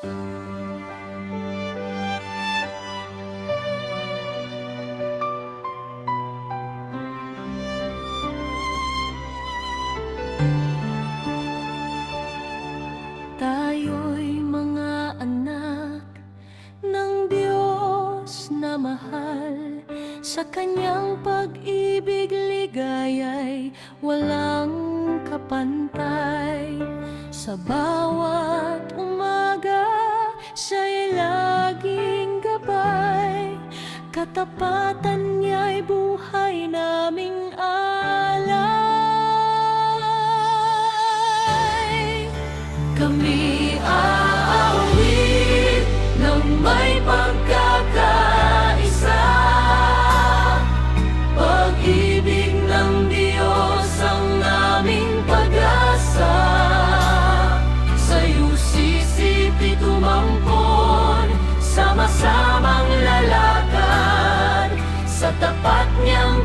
Tayo'y mga anak ng Diyos na mahal. Sa Kanyang pag-ibig, ligaya'y walang kapantay. Sa bawat umaga, siya'y laging gabay. Katapatan niya'y buhay naming alay. Kami aawit ng may pagkakaisa. Pag-ibig ng Diyos ang naming pag-asa. Sa UCCP tumampon, sama-samang lalakad sa tapat niyang